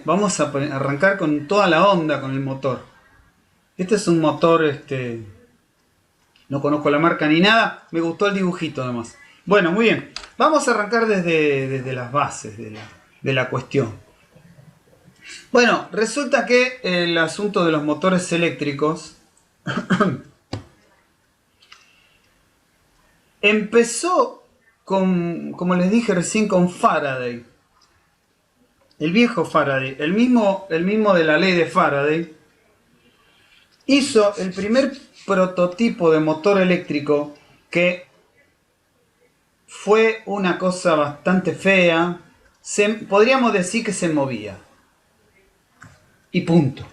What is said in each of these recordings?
Vamos a arrancar con toda la onda con el motor. Este es un motor, no conozco la marca ni nada, me gustó el dibujito además. Bueno, muy bien, vamos a arrancar desde las bases de la cuestión. Bueno, resulta que el asunto de los motores eléctricos empezó con, como les dije recién, con Faraday. El viejo Faraday, el mismo de la ley de Faraday, hizo el primer prototipo de motor eléctrico que fue una cosa bastante fea. Podríamos decir que se movía. Y punto.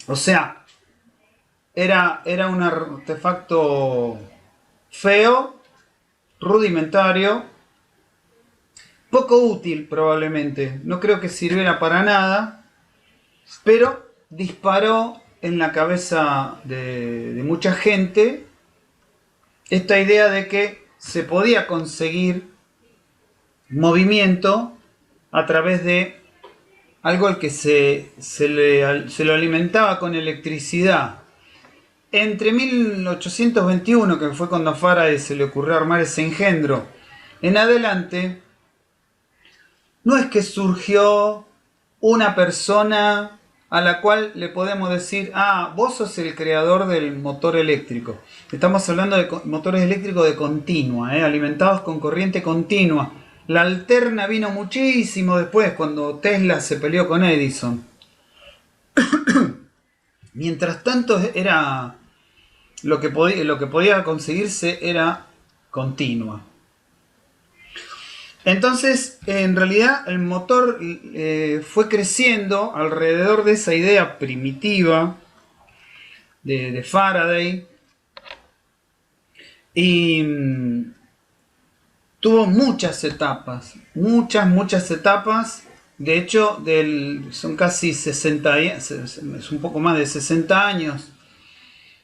O sea, era un artefacto feo, rudimentario, poco útil probablemente. No creo que sirviera para nada, pero disparó en la cabeza de mucha gente esta idea de que se podía conseguir movimiento a través de algo al que se lo alimentaba con electricidad. Entre 1821, que fue cuando a Faraday se le ocurrió armar ese engendro, en adelante, no es que surgió una persona a la cual le podemos decir, ah, vos sos el creador del motor eléctrico. Estamos hablando de motores eléctricos de continua, alimentados con corriente continua. La alterna vino muchísimo después, cuando Tesla se peleó con Edison. Mientras tanto, era lo que podía conseguirse era continua. Entonces, en realidad, el motor fue creciendo alrededor de esa idea primitiva de Faraday y tuvo muchas etapas, muchas etapas. De hecho, son casi 60, es un poco más de 60 años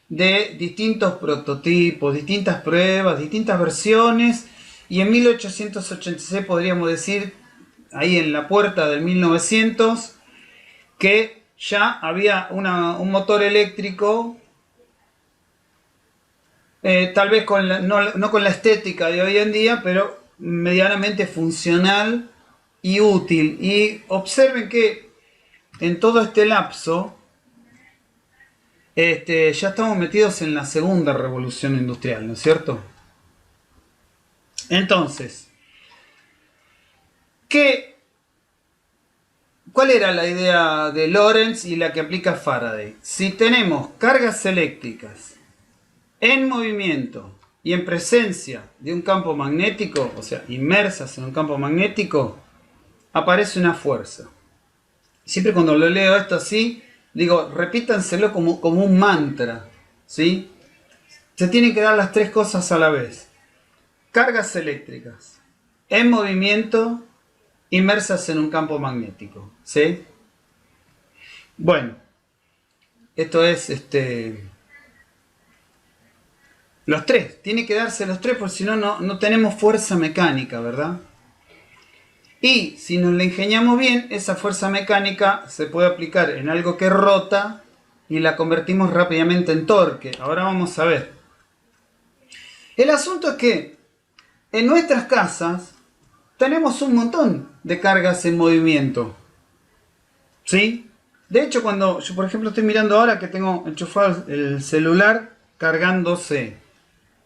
de distintos prototipos, distintas pruebas, distintas versiones. Y en 1886 podríamos decir, ahí en la puerta del 1900, que ya había un motor eléctrico, tal vez no con la estética de hoy en día, pero medianamente funcional y útil. Y observen que en todo este lapso, ya estamos metidos en la segunda revolución industrial, ¿no es cierto? Entonces, ¿cuál era la idea de Lorentz y la que aplica Faraday? Si tenemos cargas eléctricas en movimiento y en presencia de un campo magnético, o sea, inmersas en un campo magnético, aparece una fuerza. Siempre cuando lo leo esto así, digo, repítanselo como un mantra, ¿sí? Se tienen que dar las tres cosas a la vez. Cargas eléctricas en movimiento, inmersas en un campo magnético, ¿sí? Bueno, esto es los tres, tiene que darse los tres, porque si no, no tenemos fuerza mecánica, ¿verdad? Y si nos la ingeniamos bien, esa fuerza mecánica se puede aplicar en algo que rota y la convertimos rápidamente en torque. Ahora vamos a ver. El asunto es que en nuestras casas tenemos un montón de cargas en movimiento, ¿sí? De hecho, cuando yo, por ejemplo, estoy mirando ahora que tengo enchufado el celular cargándose,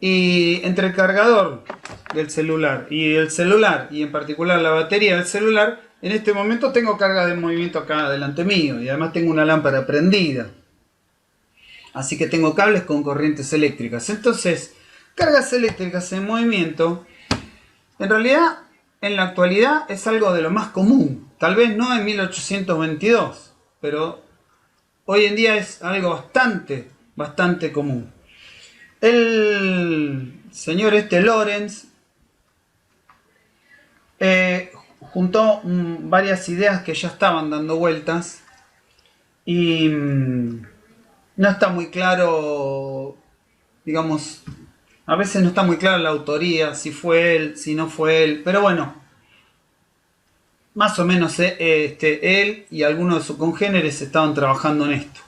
y entre el cargador del celular y el celular, y en particular la batería del celular, en este momento tengo carga de movimiento acá delante mío, y además tengo una lámpara prendida. Así que tengo cables con corrientes eléctricas. Entonces, cargas eléctricas en movimiento, en realidad, en la actualidad es algo de lo más común. Tal vez no en 1822, pero hoy en día es algo bastante común. El señor Lorentz juntó varias ideas que ya estaban dando vueltas y no está muy claro, digamos, a veces no está muy clara la autoría, si fue él, si no fue él, pero bueno, más o menos él y algunos de sus congéneres estaban trabajando en esto.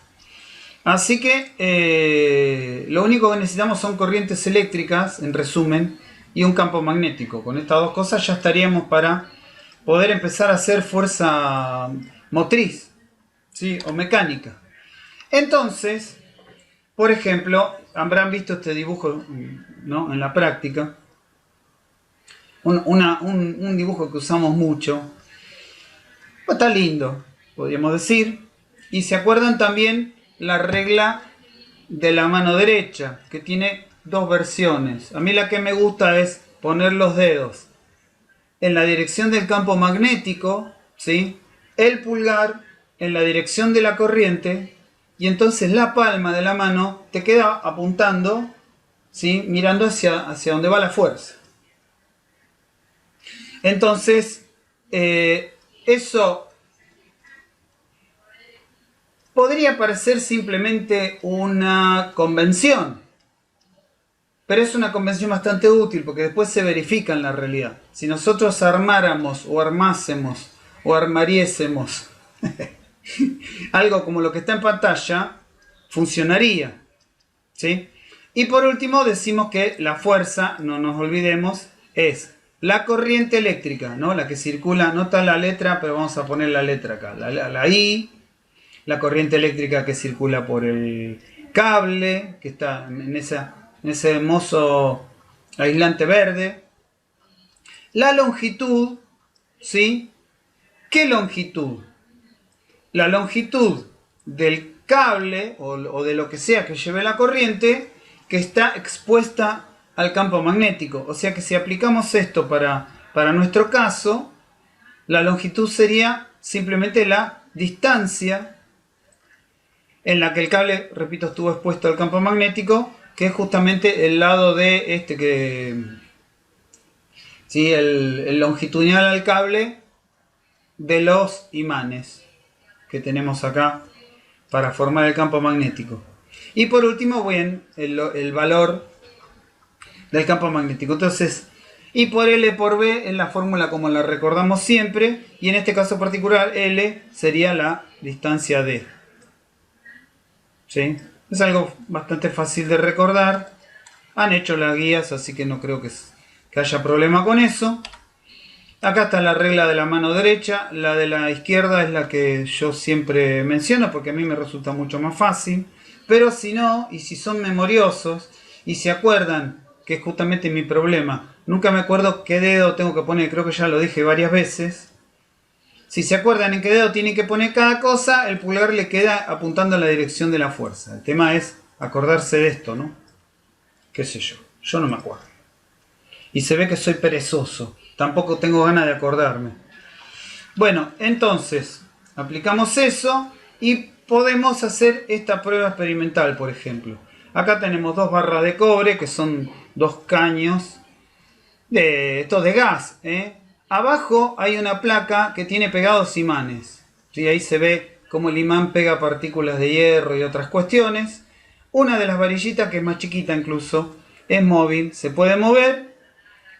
Así que lo único que necesitamos son corrientes eléctricas, en resumen, y un campo magnético. Con estas dos cosas ya estaríamos para poder empezar a hacer fuerza motriz, ¿sí? O mecánica. Entonces, por ejemplo, habrán visto este dibujo, ¿no? En la práctica. Un dibujo que usamos mucho. Pues está lindo, podríamos decir. Y se acuerdan también la regla de la mano derecha, que tiene dos versiones. A mí la que me gusta es poner los dedos en la dirección del campo magnético, ¿sí? El pulgar en la dirección de la corriente, y entonces la palma de la mano te queda apuntando, ¿sí? Mirando hacia donde va la fuerza. Entonces, eso podría parecer simplemente una convención, pero es una convención bastante útil porque después se verifica en la realidad. Si nosotros armáramos o armásemos o armariésemos algo como lo que está en pantalla, funcionaría, ¿sí? Y por último decimos que la fuerza, no nos olvidemos, es la corriente eléctrica, ¿no? La que circula, no está la letra, pero vamos a poner la letra acá, la I. La corriente eléctrica que circula por el cable, que está en ese hermoso aislante verde. La longitud, ¿sí? ¿Qué longitud? La longitud del cable o de lo que sea que lleve la corriente que está expuesta al campo magnético. O sea que si aplicamos esto para nuestro caso, la longitud sería simplemente la distancia en la que el cable, repito, estuvo expuesto al campo magnético, que es justamente el lado de ¿sí? el longitudinal al cable de los imanes que tenemos acá para formar el campo magnético. Y por último, bien, el valor del campo magnético. Entonces, I por L por B es la fórmula como la recordamos siempre, y en este caso particular L sería la distancia D. ¿Sí? Es algo bastante fácil de recordar. Han hecho las guías, así que no creo que haya problema con eso. Acá está la regla de la mano derecha. La de la izquierda es la que yo siempre menciono porque a mí me resulta mucho más fácil. Pero si no, y si son memoriosos y se acuerdan, que es justamente mi problema, nunca me acuerdo qué dedo tengo que poner, creo que ya lo dije varias veces. Si se acuerdan en qué dedo tienen que poner cada cosa, el pulgar le queda apuntando en la dirección de la fuerza. El tema es acordarse de esto, ¿no? ¿Qué sé yo? Yo no me acuerdo. Y se ve que soy perezoso. Tampoco tengo ganas de acordarme. Bueno, entonces, aplicamos eso y podemos hacer esta prueba experimental, por ejemplo. Acá tenemos dos barras de cobre, que son dos caños de gas, ¿eh? Abajo hay una placa que tiene pegados imanes. ¿Sí? Ahí se ve cómo el imán pega partículas de hierro y otras cuestiones. Una de las varillitas, que es más chiquita incluso, es móvil, se puede mover.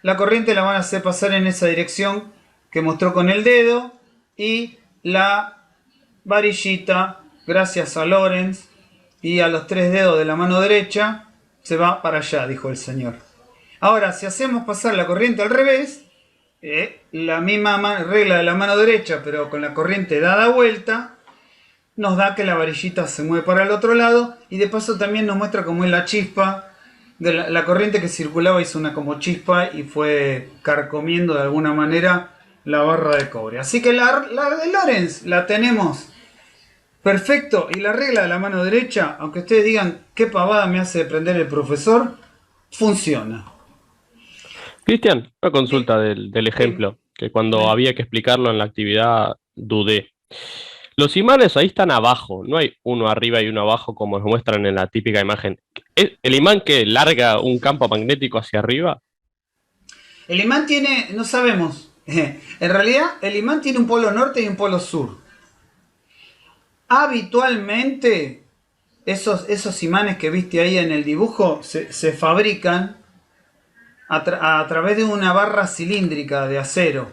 La corriente la van a hacer pasar en esa dirección que mostró con el dedo. Y la varillita, gracias a Lorentz y a los tres dedos de la mano derecha, se va para allá, dijo el señor. Ahora, si hacemos pasar la corriente al revés, la misma regla de la mano derecha, pero con la corriente dada vuelta, nos da que la varillita se mueve para el otro lado, y de paso también nos muestra cómo es la chispa de la corriente que circulaba, hizo una como chispa y fue carcomiendo de alguna manera la barra de cobre. Así que la de Lorentz la tenemos perfecto, y la regla de la mano derecha, aunque ustedes digan qué pavada me hace prender el profesor, funciona. Cristian, una Sí, consulta del sí, ejemplo, que cuando sí. había que explicarlo en la actividad dudé. Los imanes ahí están abajo, no hay uno arriba y uno abajo como nos muestran en la típica imagen. ¿Es el imán que larga un campo magnético hacia arriba? El imán tiene, no sabemos, en realidad el imán tiene un polo norte y un polo sur. Habitualmente esos imanes que viste ahí en el dibujo se fabrican a través de una barra cilíndrica de acero,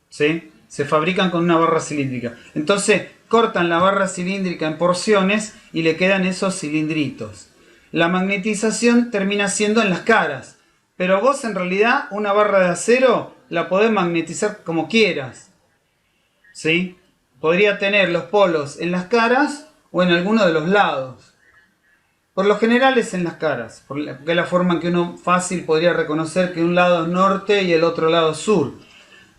¿sí? Se fabrican con una barra cilíndrica. Entonces cortan la barra cilíndrica en porciones y le quedan esos cilindritos. La magnetización termina siendo en las caras. Pero vos en realidad una barra de acero la podés magnetizar como quieras. ¿Sí? Podría tener los polos en las caras o en alguno de los lados. Por lo general es en las caras, porque es la forma en que uno fácil podría reconocer que un lado es norte y el otro lado es sur.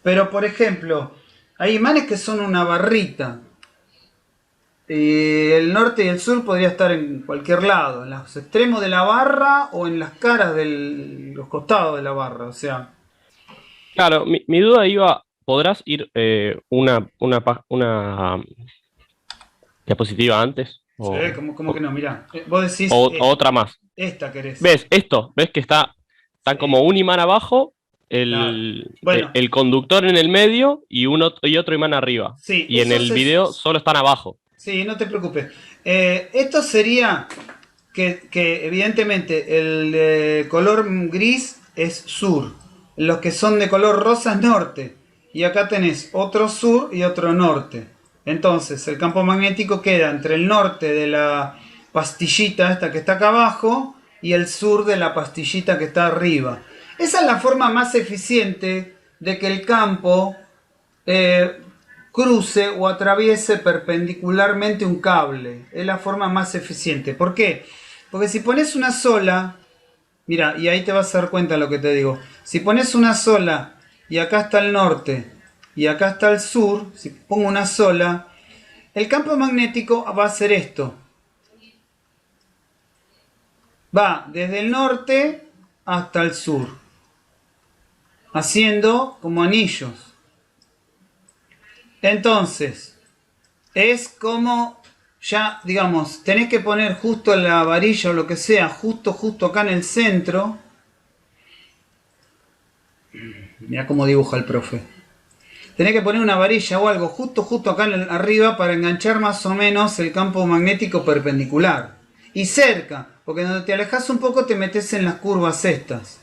Pero por ejemplo, hay imanes que son una barrita. El norte y el sur podría estar en cualquier lado, en los extremos de la barra o en las caras de los costados de la barra. O sea, Claro, mi duda iba, ¿podrás ir una diapositiva antes? sí, ¿cómo que no? Mirá, vos decís O otra más. esta querés. ¿Ves esto? ¿Ves que están como Sí, un imán abajo, claro. Bueno, el conductor en el medio y otro imán arriba? sí, Y en eso el video solo están abajo. sí, no te preocupes. Esto sería que evidentemente el color gris es sur. Los que son de color rosa es norte. Y acá tenés otro sur y otro norte. Entonces el campo magnético queda entre el norte de la pastillita esta que está acá abajo y el sur de la pastillita que está arriba. Esa es la forma más eficiente de que el campo cruce o atraviese perpendicularmente un cable. Es la forma más eficiente. ¿Por qué? Porque si pones una sola, mira, y ahí te vas a dar cuenta de lo que te digo. Si pones una sola y acá está el norte y acá está el sur, si pongo una sola, el campo magnético va a hacer esto. Va desde el norte hasta el sur, haciendo como anillos. Entonces, es como ya, digamos, tenés que poner justo la varilla o lo que sea, justo acá en el centro. Mirá cómo dibuja el profe. Tenés que poner una varilla o algo justo acá arriba para enganchar más o menos el campo magnético perpendicular. Y cerca, porque donde te alejas un poco te metes en las curvas estas.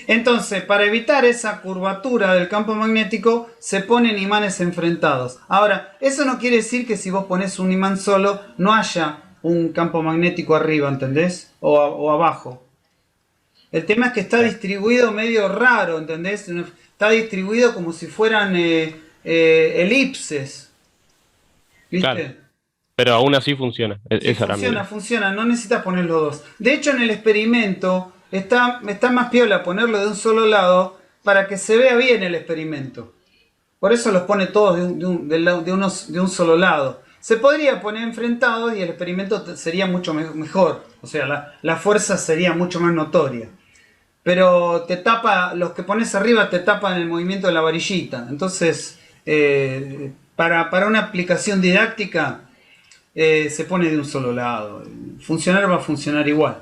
Entonces, para evitar esa curvatura del campo magnético, se ponen imanes enfrentados. Ahora, eso no quiere decir que si vos pones un imán solo, no haya un campo magnético arriba, ¿entendés? O abajo. El tema es que está distribuido medio raro, ¿entendés? Está distribuido como si fueran elipses, Claro, ¿viste? pero aún así funciona. Sí, Esa era mi duda. funciona, no necesitas poner los dos. De hecho, en el experimento está más piola ponerlo de un solo lado para que se vea bien el experimento. Por eso los pone todos de un solo lado. Se podría poner enfrentados y el experimento sería mucho mejor. O sea, la fuerza sería mucho más notoria. Pero te tapa, los que pones arriba te tapan el movimiento de la varillita. Entonces, para una aplicación didáctica, se pone de un solo lado. Funcionar va a funcionar igual.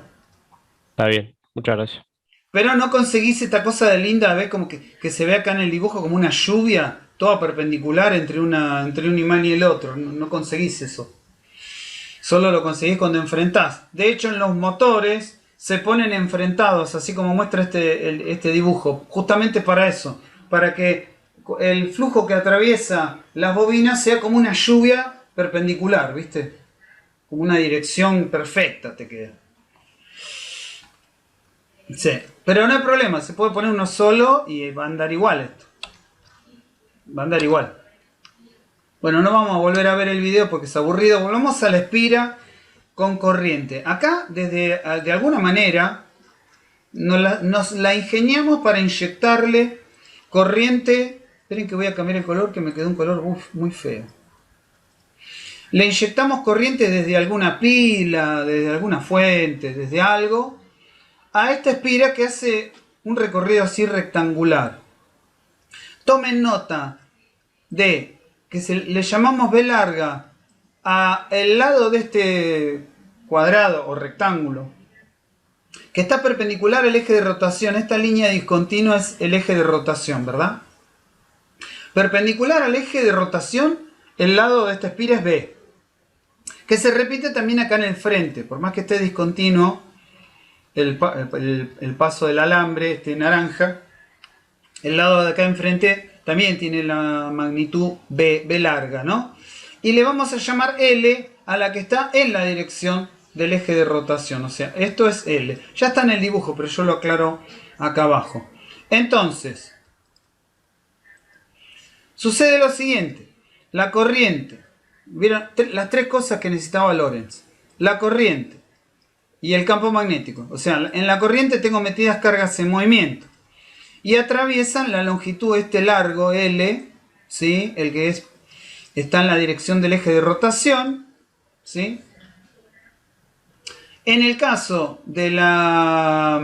Está bien, muchas gracias. Pero no conseguís esta cosa de linda, ¿ves? Como que se ve acá en el dibujo como una lluvia, toda perpendicular entre un imán y el otro. No conseguís eso. Solo lo conseguís cuando enfrentás. De hecho, en los motores se ponen enfrentados, así como muestra este dibujo. Justamente para eso. Para que el flujo que atraviesa las bobinas sea como una lluvia perpendicular, ¿viste? Como una dirección perfecta te queda. Sí, pero no hay problema, se puede poner uno solo y va a andar igual esto. Va a andar igual. Bueno, no vamos a volver a ver el video porque es aburrido. Volvamos a la espira con corriente. Acá, de alguna manera, nos la ingeniamos para inyectarle corriente. Esperen que voy a cambiar el color, que me quedó un color muy feo. Le inyectamos corriente desde alguna pila, desde alguna fuente, desde algo, a esta espira que hace un recorrido así rectangular. Tomen nota de que le llamamos B larga a el lado de este cuadrado o rectángulo que está perpendicular al eje de rotación. Esta línea discontinua es el eje de rotación, ¿verdad? Perpendicular al eje de rotación, el lado de esta espira es B, que se repite también acá en el frente. Por más que esté discontinuo el paso del alambre, este naranja, el lado de acá enfrente también tiene la magnitud B larga, ¿no? Y le vamos a llamar L a la que está en la dirección del eje de rotación. O sea, esto es L. Ya está en el dibujo, pero yo lo aclaro acá abajo. Entonces, sucede lo siguiente. La corriente. ¿Vieron? Las tres cosas que necesitaba Lorentz. La corriente y el campo magnético. O sea, en la corriente tengo metidas cargas en movimiento. Y atraviesan la longitud este largo L, ¿sí? El que está en la dirección del eje de rotación, ¿sí? En el caso de la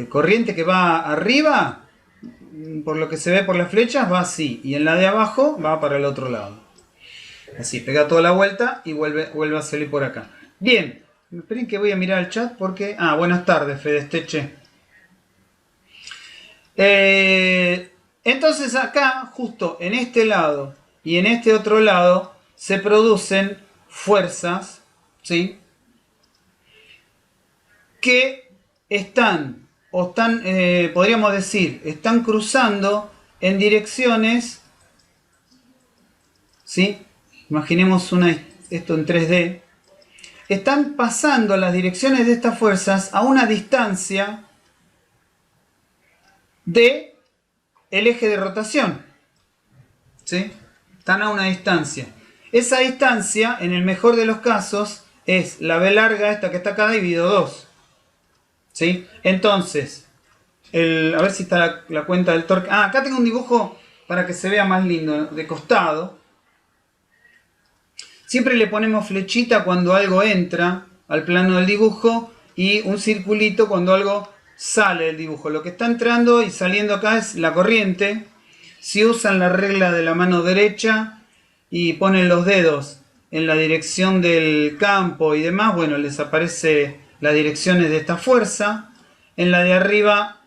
corriente que va arriba, por lo que se ve por las flechas, va así. Y en la de abajo va para el otro lado. Así, pega toda la vuelta y vuelve a salir por acá. Bien, esperen que voy a mirar el chat porque... Ah, buenas tardes, Fedesteche. Entonces acá, justo en este lado y en este otro lado, se producen fuerzas, ¿sí? Que están, podríamos decir, están cruzando en direcciones, ¿sí? Imaginemos esto en 3D. Están pasando las direcciones de estas fuerzas a una distancia de el eje de rotación, ¿sí? Están a una distancia. Esa distancia, en el mejor de los casos, es la B larga, esta que está acá, dividido 2. ¿Sí? Entonces, a ver si está la cuenta del torque. Ah, acá tengo un dibujo para que se vea más lindo, de costado. Siempre le ponemos flechita cuando algo entra al plano del dibujo y un circulito cuando algo sale del dibujo. Lo que está entrando y saliendo acá es la corriente. Si usan la regla de la mano derecha y ponen los dedos en la dirección del campo y demás, bueno, les aparece las direcciones de esta fuerza. En la de arriba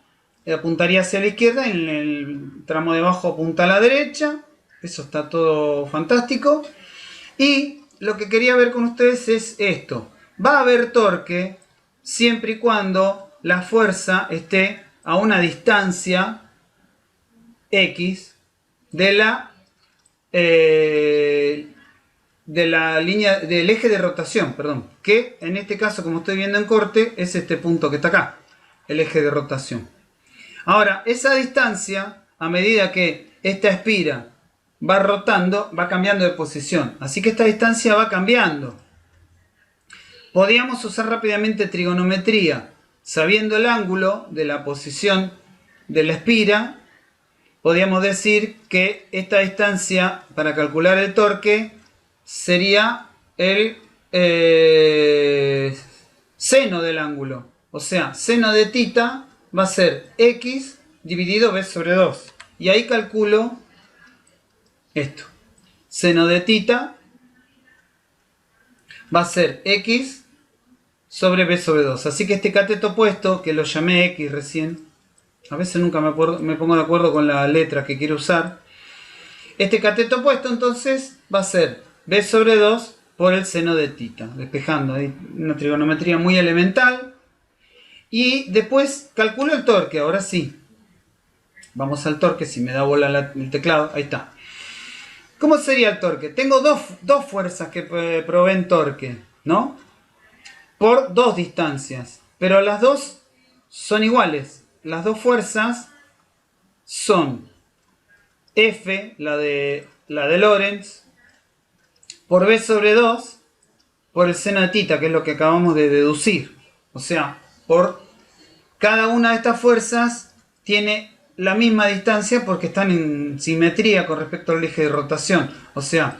apuntaría hacia la izquierda, en el tramo de abajo apunta a la derecha. Eso está todo fantástico. Y lo que quería ver con ustedes es esto. Va a haber torque siempre y cuando la fuerza esté a una distancia X de la línea del eje de rotación, perdón, que en este caso, como estoy viendo en corte, es este punto que está acá, el eje de rotación. Ahora, esa distancia, a medida que esta espira va rotando, va cambiando de posición, así que esta distancia va cambiando. Podríamos usar rápidamente trigonometría, sabiendo el ángulo de la posición de la espira. Podríamos decir que esta distancia para calcular el torque sería el seno del ángulo. O sea, seno de θ va a ser x dividido b sobre 2. Y ahí calculo esto. Seno de θ va a ser x sobre b sobre 2. Así que este cateto opuesto, que lo llamé x recién, a veces nunca me pongo de acuerdo con la letra que quiero usar. Este cateto opuesto entonces va a ser b sobre 2 por el seno de θ. Despejando ahí una trigonometría muy elemental. Y después calculo el torque, ahora sí. Vamos al torque, si me da bola el teclado, ahí está. ¿Cómo sería el torque? Tengo dos fuerzas que proveen torque, ¿no? Por dos distancias. Pero las dos son iguales. Las dos fuerzas son F, la de Lorentz, por B sobre 2, por el seno de θ, que es lo que acabamos de deducir. O sea, por cada una de estas fuerzas tiene la misma distancia porque están en simetría con respecto al eje de rotación. O sea,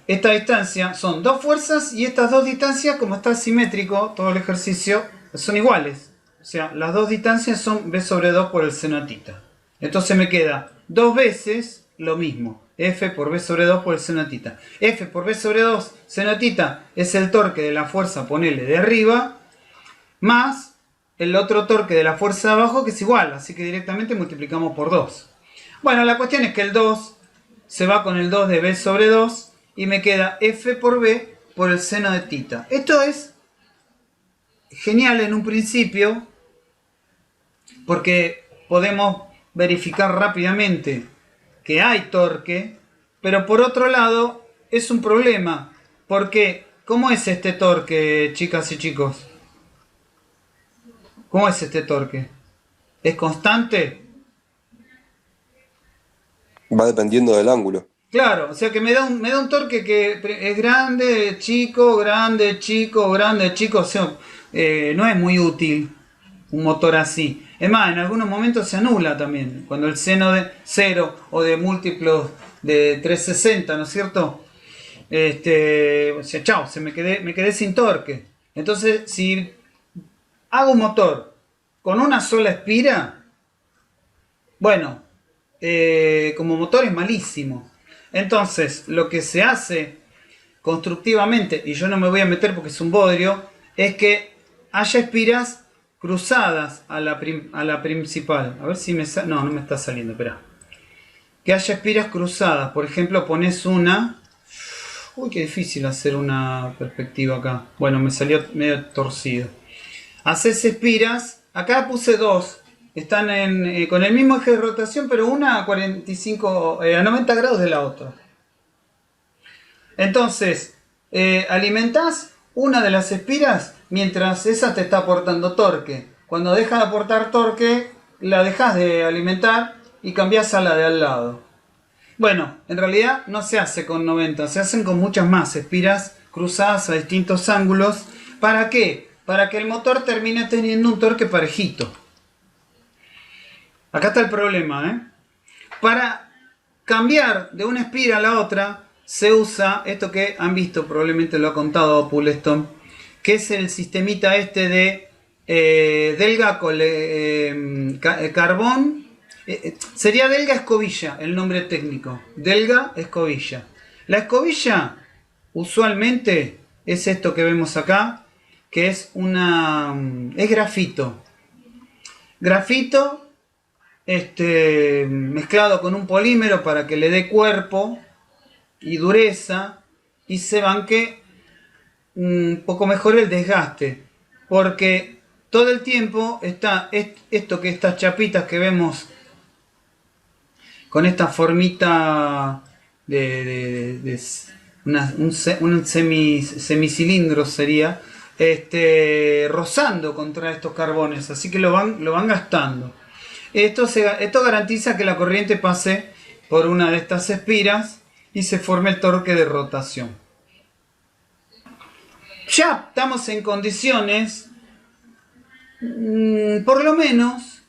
esta distancia son dos fuerzas y estas dos distancias, como está simétrico todo el ejercicio, son iguales. O sea, las dos distancias son b sobre 2 por el seno de θ. Entonces me queda dos veces lo mismo. F por b sobre 2 por el seno de θ. F por b sobre 2 seno de θ es el torque de la fuerza, ponele, de arriba, más el otro torque de la fuerza de abajo, que es igual. Así que directamente multiplicamos por 2. Bueno, la cuestión es que el 2 se va con el 2 de b sobre 2 y me queda F por b por el seno de θ. Esto es genial en un principio porque podemos verificar rápidamente que hay torque, pero por otro lado es un problema, porque ¿cómo es este torque, chicas y chicos? ¿Cómo es este torque? ¿Es constante? Va dependiendo del ángulo. Claro, o sea que me da un torque que es grande, chico, grande, chico, grande, chico, o sea, no es muy útil un motor así. Es más, en algunos momentos se anula también, cuando el seno de 0 o de múltiplos de 360, ¿no es cierto? O sea, chao, me quedé sin torque. Entonces, si hago un motor con una sola espira, bueno, como motor es malísimo. Entonces, lo que se hace constructivamente, y yo no me voy a meter porque es un bodrio, es que haya espiras cruzadas a la principal. A ver si me sale. No, no me está saliendo, espera. Que haya espiras cruzadas. Por ejemplo, pones una. Uy, qué difícil hacer una perspectiva acá. Bueno, me salió medio torcido. Haces espiras. Acá puse dos. Están con el mismo eje de rotación, pero una a 45, a 90 grados de la otra. Entonces, alimentás una de las espiras mientras esa te está aportando torque. Cuando deja de aportar torque, la dejas de alimentar y cambias a la de al lado. Bueno, en realidad no se hace con 90, se hacen con muchas más espiras cruzadas a distintos ángulos. ¿Para qué? Para que el motor termine teniendo un torque parejito. Acá está el problema, ¿eh? Para cambiar de una espira a la otra, se usa esto que han visto, probablemente lo ha contado Puleston, que es el sistemita este de Delga carbón. Sería Delga escobilla el nombre técnico. Delga escobilla. La escobilla usualmente es esto que vemos acá, que es es grafito. Grafito mezclado con un polímero para que le dé cuerpo y dureza y se banque un poco mejor el desgaste, porque todo el tiempo está estas chapitas que vemos con esta formita de un semicilindro sería, rozando contra estos carbones, así que lo van gastando. Esto garantiza que la corriente pase por una de estas espiras y se forme el torque de rotación. Ya estamos en condiciones, por lo menos,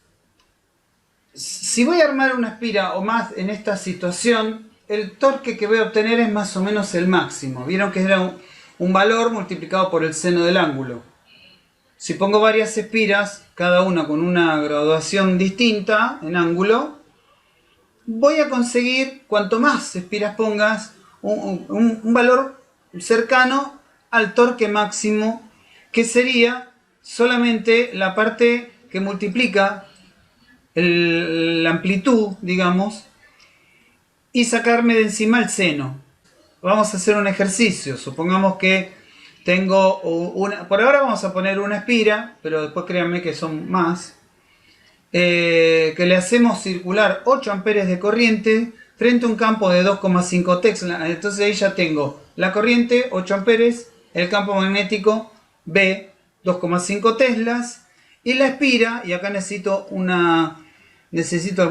si voy a armar una espira o más en esta situación, el torque que voy a obtener es más o menos el máximo. Vieron que era un valor multiplicado por el seno del ángulo. Si pongo varias espiras, cada una con una graduación distinta en ángulo, voy a conseguir, cuanto más espiras pongas, un valor cercano al torque máximo, que sería solamente la parte que multiplica la amplitud, digamos, y sacarme de encima el seno. Vamos a hacer un ejercicio. Supongamos que tengo por ahora vamos a poner una espira, pero después créanme que son más. Que le hacemos circular 8 amperes de corriente frente a un campo de 2,5 Tesla. Entonces ahí ya tengo la corriente 8 amperes, el campo magnético B 2,5 Teslas y la espira, y acá necesito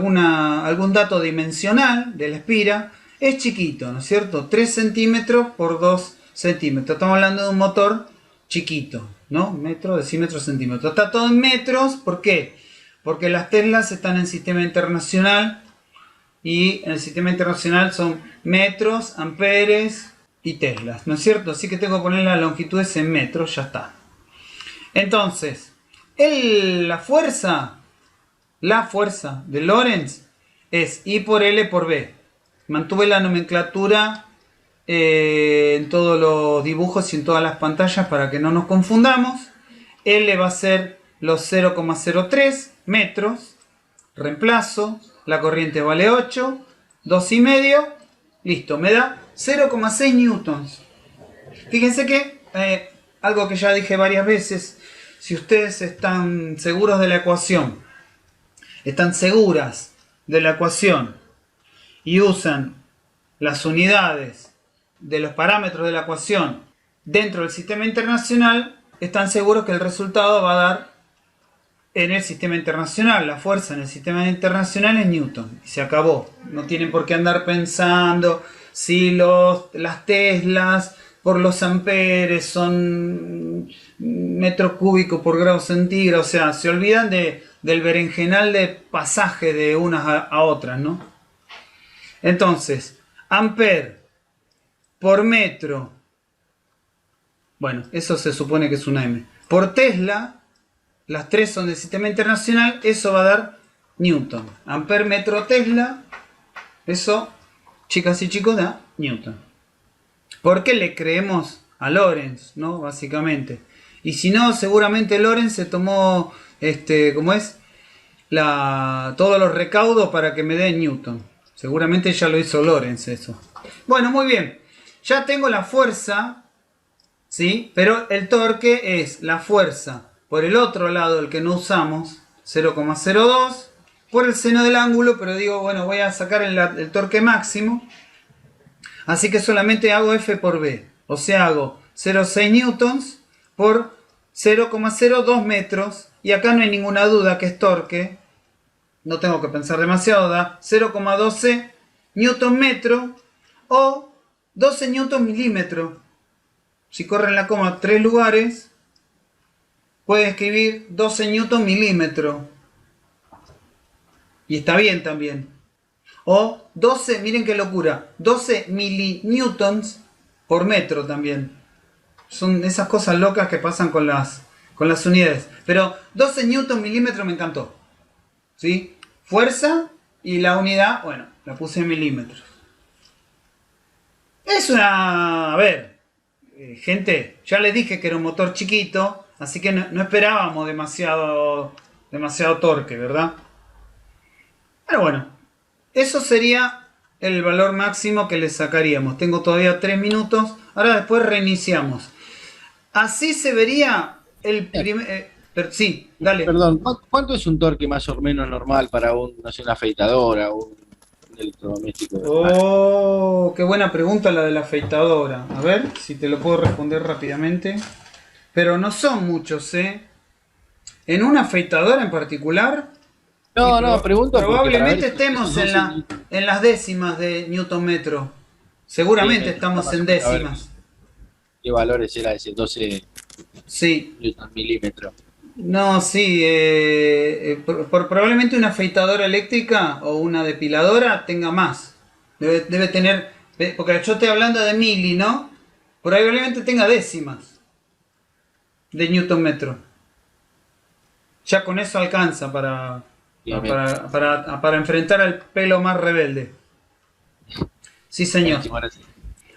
algún dato dimensional de la espira. Es chiquito, ¿no es cierto? 3 centímetros por 2 centímetros. Estamos hablando de un motor chiquito, ¿no? Metro, decímetro, centímetro. Está todo en metros. ¿Por qué? Porque las Teslas están en el sistema internacional y en el sistema internacional son metros, amperes y Teslas, ¿no es cierto? Así que tengo que poner las longitudes en metros, ya está. Entonces, la fuerza de Lorentz es I por L por B. Mantuve la nomenclatura en todos los dibujos y en todas las pantallas para que no nos confundamos. L va a ser los 0,03 metros. Reemplazo. La corriente vale 8. 2,5. Listo. Me da 0,6 newtons. Fíjense que algo que ya dije varias veces. Si ustedes están seguros de la ecuación, están seguras de la ecuación y usan las unidades de los parámetros de la ecuación dentro del sistema internacional, están seguros que el resultado va a dar en el sistema internacional. La fuerza en el sistema internacional es Newton. Y se acabó. No tienen por qué andar pensando si las teslas por los amperes son metros cúbicos por grado centígrado. O sea, se olvidan del berenjenal de pasaje de unas a otras, ¿no? Entonces, amper por metro, bueno, eso se supone que es una M, por Tesla, las tres son del sistema internacional, eso va a dar Newton. Amper metro Tesla, eso, chicas y chicos, da Newton. ¿Por qué le creemos a Lorentz, no? Básicamente. Y si no, seguramente Lorentz se tomó, ¿cómo es? Todos los recaudos para que me dé Newton. Seguramente ya lo hizo Lorentz eso. Bueno, muy bien. Ya tengo la fuerza, ¿sí? Pero el torque es la fuerza por el otro lado, el que no usamos, 0,02, por el seno del ángulo, pero digo, bueno, voy a sacar el torque máximo. Así que solamente hago F por B. O sea, hago 0,6 newtons por 0,02 metros. Y acá no hay ninguna duda que es torque. No tengo que pensar demasiado, da 0,12 newton metro o 12 newton milímetro. Si corren la coma 3 lugares, puede escribir 12 newton milímetro. Y está bien también. O 12, miren qué locura, 12 milinewtons por metro también. Son esas cosas locas que pasan con las unidades. Pero 12 newton milímetro me encantó. ¿Sí? Fuerza y la unidad, bueno, la puse en milímetros. Es una... A ver, gente, ya les dije que era un motor chiquito, así que no esperábamos demasiado torque, ¿verdad? Pero bueno, eso sería el valor máximo que le sacaríamos. Tengo todavía 3 minutos, ahora después reiniciamos. Así se vería el primer... sí, dale. Perdón, ¿cuánto es un torque más o menos normal para no sé, una afeitadora o un electrodoméstico? Oh, qué buena pregunta la de la afeitadora. A ver si te lo puedo responder rápidamente. Pero no son muchos, ¿eh? En una afeitadora en particular... No, pregunto. Probablemente estemos en las décimas de newton metro. Seguramente Bien, estamos en décimas. ¿Qué valores era ese 12 Sí. newton milímetro? No, sí. Probablemente una afeitadora eléctrica o una depiladora tenga más. Debe tener... Porque yo estoy hablando de mili, ¿no? Probablemente tenga décimas de newton metro. Ya con eso alcanza para enfrentar al pelo más rebelde. Sí, señor.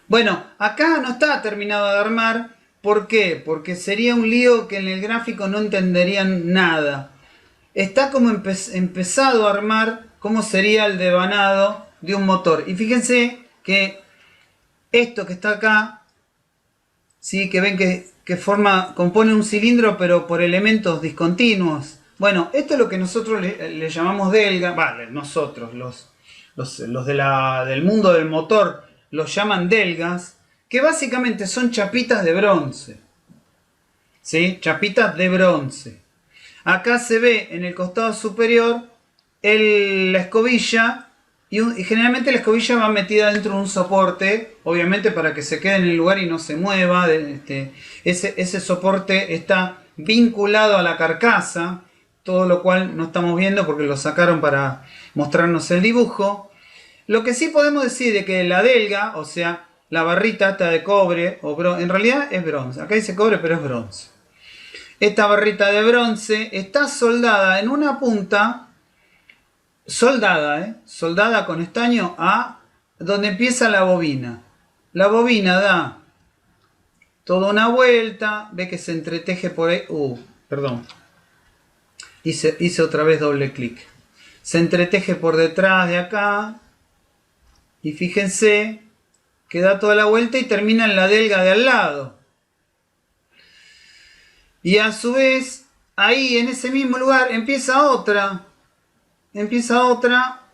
Bueno, acá no está terminado de armar. ¿Por qué? Porque sería un lío que en el gráfico no entenderían nada. Está como empezado a armar cómo sería el devanado de un motor. Y fíjense que esto que está acá, ¿sí? Que ven que compone un cilindro pero por elementos discontinuos. Bueno, esto es lo que nosotros le llamamos delga. Vale, nosotros, los del mundo del motor, los llaman delgas, que básicamente son chapitas de bronce. ¿Sí? Chapitas de bronce. Acá se ve en el costado superior la escobilla y generalmente la escobilla va metida dentro de un soporte, obviamente para que se quede en el lugar y no se mueva. Ese soporte está vinculado a la carcasa, todo lo cual no estamos viendo porque lo sacaron para mostrarnos el dibujo. Lo que sí podemos decir es que la delga, o sea, la barrita esta de cobre, o en realidad es bronce. Acá dice cobre, pero es bronce. Esta barrita de bronce está soldada en una punta, soldada con estaño a donde empieza la bobina. La bobina da toda una vuelta, ve que se entreteje por ahí. Perdón. Hice otra vez doble clic. Se entreteje por detrás de acá. Y fíjense que da toda la vuelta y termina en la delga de al lado. Y a su vez, ahí en ese mismo lugar empieza otra.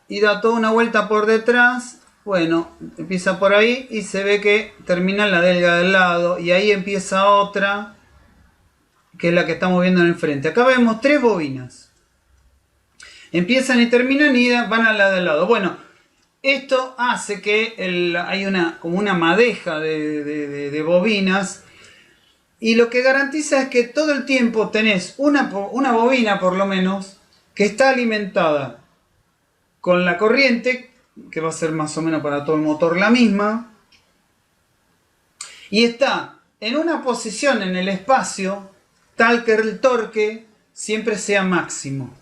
y da toda una vuelta por detrás. Bueno, empieza por ahí y se ve que termina en la delga del lado y ahí empieza otra, que es la que estamos viendo en el frente. Acá vemos 3 bobinas. Empiezan y terminan y van a la del lado. Bueno, esto hace que hay como una madeja de bobinas. Y lo que garantiza es que todo el tiempo tenés una bobina por lo menos que está alimentada con la corriente, que va a ser más o menos para todo el motor la misma, y está en una posición en el espacio tal que el torque siempre sea máximo.